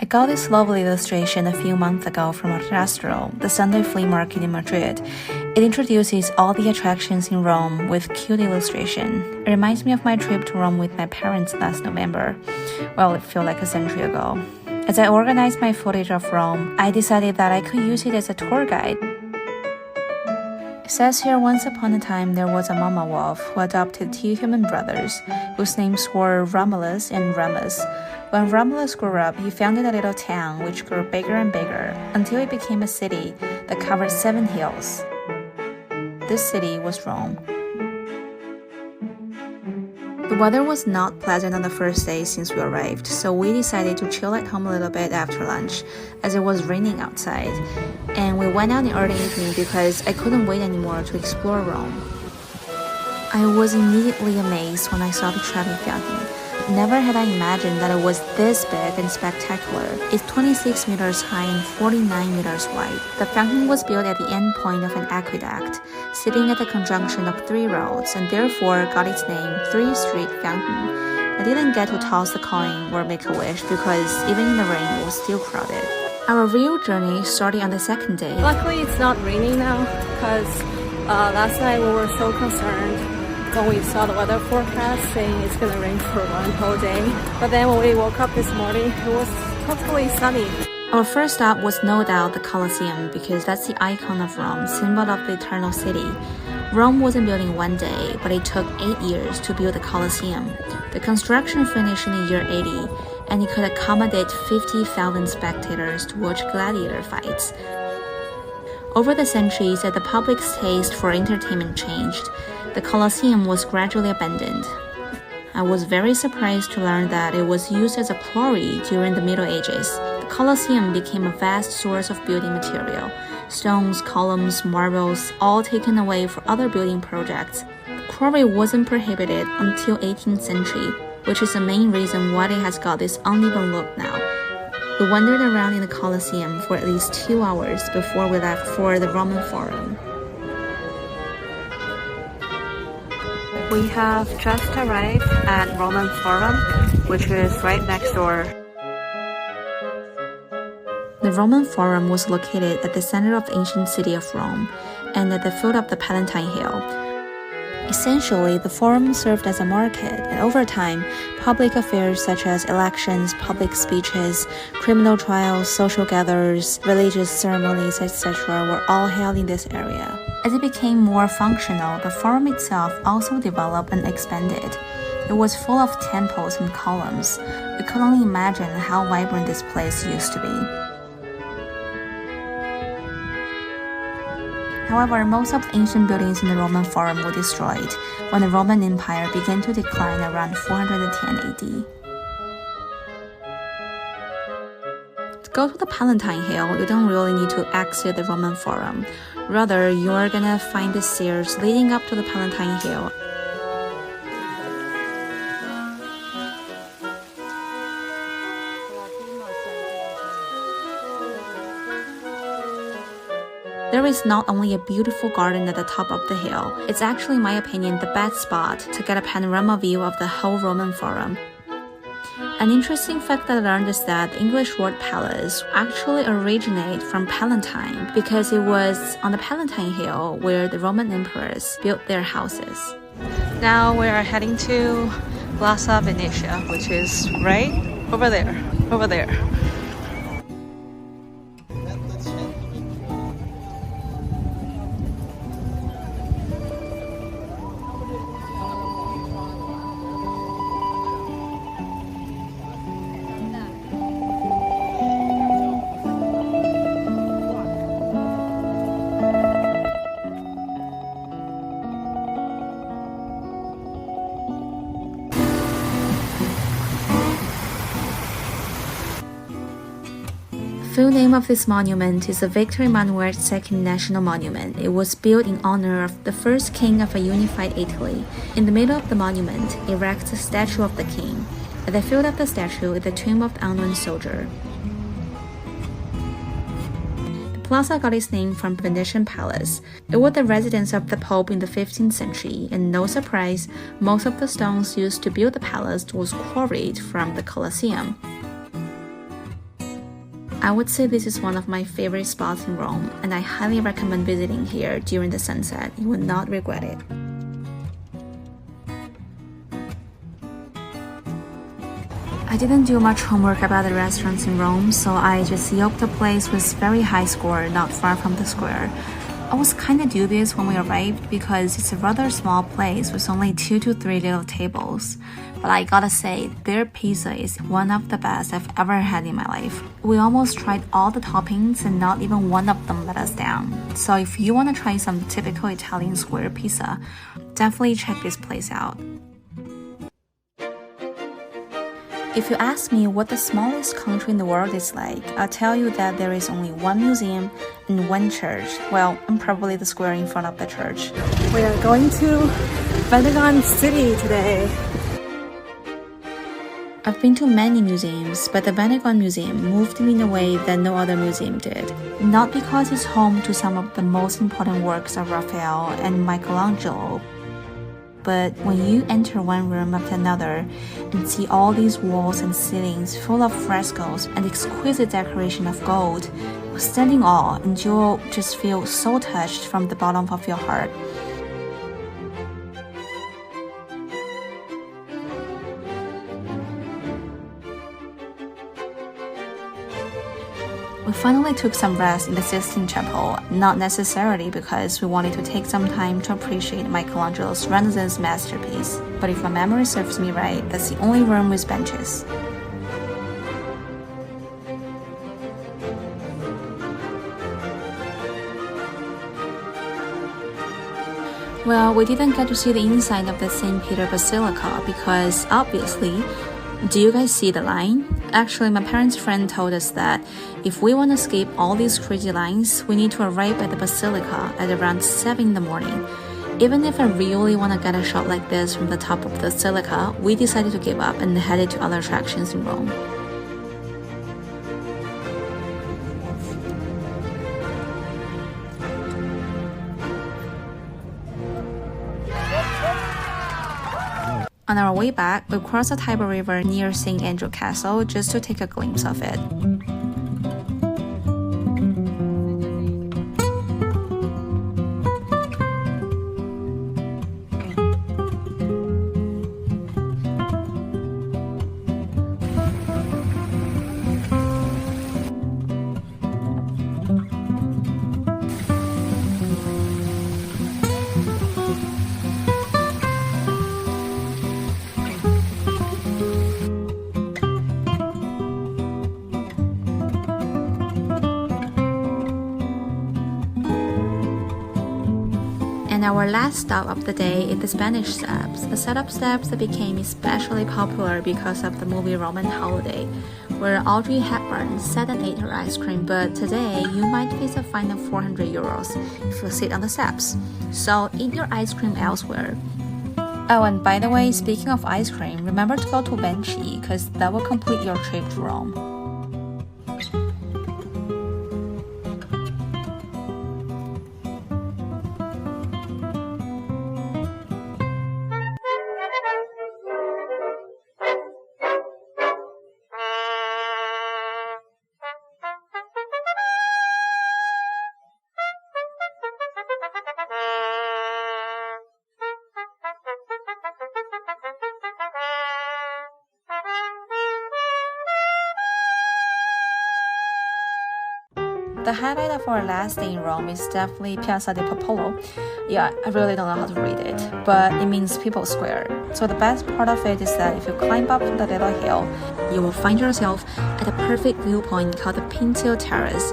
I got this lovely illustration a few months ago from Rastro, the Sunday flea market in Madrid. It introduces all the attractions in Rome with cute illustration. It reminds me of my trip to Rome with my parents last November. Well, it feels like a century ago. As I organized my footage of Rome, I decided that I could use it as a tour guide. It says here, once upon a time there was a mama wolf who adopted 2 human brothers, whose names were Romulus and Remus. When Romulus grew up, he founded a little town which grew bigger and bigger until it became a city that covered 7 hills. This city was Rome. The weather was not pleasant on the first day since we arrived, so we decided to chill at home a little bit after lunch, as it was raining outside. And we went out in early evening because I couldn't wait anymore to explore Rome. I was immediately amazed when I saw the Trevi fountain. Never had I imagined that it was this big and spectacular. It's 26 meters high and 49 meters wide. The fountain was built at the end point of an aqueduct, sitting at the conjunction of 3 roads, and therefore got its name 3 Street Fountain. I didn't get to toss the coin or make a wish because even in the rain it was still crowded. Our real journey started on the second day. Luckily it's not raining now because last night we were so concerned when we saw the weather forecast saying it's gonna rain for 1 whole day. But then when we woke up this morning, it was totally sunny. Our first stop was no doubt the Colosseum because that's the icon of Rome, symbol of the eternal city. Rome wasn't built in 1 day, but it took 8 years to build the Colosseum. The construction finished in the year 80, and it could accommodate 50,000 spectators to watch gladiator fights. Over the centuries, as the public's taste for entertainment changed, the Colosseum was gradually abandoned. I was very surprised to learn that it was used as a quarry during the Middle Ages. The Colosseum became a vast source of building material. Stones, columns, marbles, all taken away for other building projects. The quarry wasn't prohibited until 18th century, which is the main reason why it has got this uneven look now. We wandered around in the Colosseum for at least 2 hours before we left for the Roman Forum. We have just arrived at Roman Forum, which is right next door. The Roman Forum was located at the center of the ancient city of Rome and at the foot of the Palatine Hill. Essentially, the forum served as a market, and over time, public affairs such as elections, public speeches, criminal trials, social gatherings, religious ceremonies, etc. were all held in this area. As it became more functional, the forum itself also developed and expanded. It was full of temples and columns. We could only imagine how vibrant this place used to be. However, most of the ancient buildings in the Roman Forum were destroyed when the Roman Empire began to decline around 410 AD. To go to the Palatine Hill, you don't really need to exit the Roman Forum. Rather, you're gonna find the stairs leading up to the Palatine Hill. There is not only a beautiful garden at the top of the hill, it's actually, in my opinion, the best spot to get a panorama view of the whole Roman Forum. An interesting fact that I learned is that the English word palace actually originates from Palatine because it was on the Palatine Hill where the Roman emperors built their houses. Now we are heading to Plaza Venetia, which is right over there. The full name of this monument is the Victor Emmanuel II National Monument. It was built in honor of the first king of a unified Italy. In the middle of the monument erects a statue of the king. At the foot of the statue is the tomb of the unknown soldier. The plaza got its name from Venetian Palace. It was the residence of the Pope in the 15th century, and no surprise, most of the stones used to build the palace was quarried from the Colosseum. I would say this is one of my favorite spots in Rome, and I highly recommend visiting here during the sunset. You will not regret it. I didn't do much homework about the restaurants in Rome, so I just yoked a place with very high score not far from the square. I was kinda dubious when we arrived because it's a rather small place with only 2 to 3 little tables. But I gotta say, their pizza is one of the best I've ever had in my life. We almost tried all the toppings and not even one of them let us down. So if you wanna try some typical Italian square pizza, definitely check this place out. If you ask me what the smallest country in the world is like, I'll tell you that there is only one museum and one church. Well, and probably the square in front of the church. We are going to Vatican City today. I've been to many museums, but the Vatican Museum moved me in a way that no other museum did. Not because it's home to some of the most important works of Raphael and Michelangelo, but when you enter one room after another and see all these walls and ceilings full of frescoes and exquisite decoration of gold, you stand in awe and you'll just feel so touched from the bottom of your heart. We finally took some rest in the Sistine Chapel, not necessarily because we wanted to take some time to appreciate Michelangelo's Renaissance masterpiece, but if my memory serves me right, that's the only room with benches. Well, we didn't get to see the inside of the St. Peter Basilica because, obviously, do you guys see the line? Actually, my parents' friend told us that if we want to skip all these crazy lines, we need to arrive at the Basilica at around 7 in the morning. Even if I really want to get a shot like this from the top of the Basilica, we decided to give up and headed to other attractions in Rome. On our way back, we crossed the Tiber River near St. Andrew Castle just to take a glimpse of it. And our last stop of the day is the Spanish Steps, a set of steps that became especially popular because of the movie Roman Holiday, where Audrey Hepburn sat and ate her ice cream, but today you might face a fine of €400 if you sit on the steps. So eat your ice cream elsewhere. Oh, and by the way, speaking of ice cream, remember to go to Venchi, because that will complete your trip to Rome. The highlight of our last day in Rome is definitely Piazza di Popolo. Yeah, I really don't know how to read it, but it means People Square. So the best part of it is that if you climb up the little hill, you will find yourself at a perfect viewpoint called the Pincio Terrace.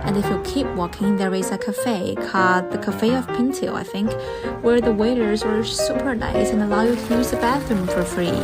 And if you keep walking, there is a cafe called the Cafe of Pincio, I think, where the waiters are super nice and allow you to use the bathroom for free.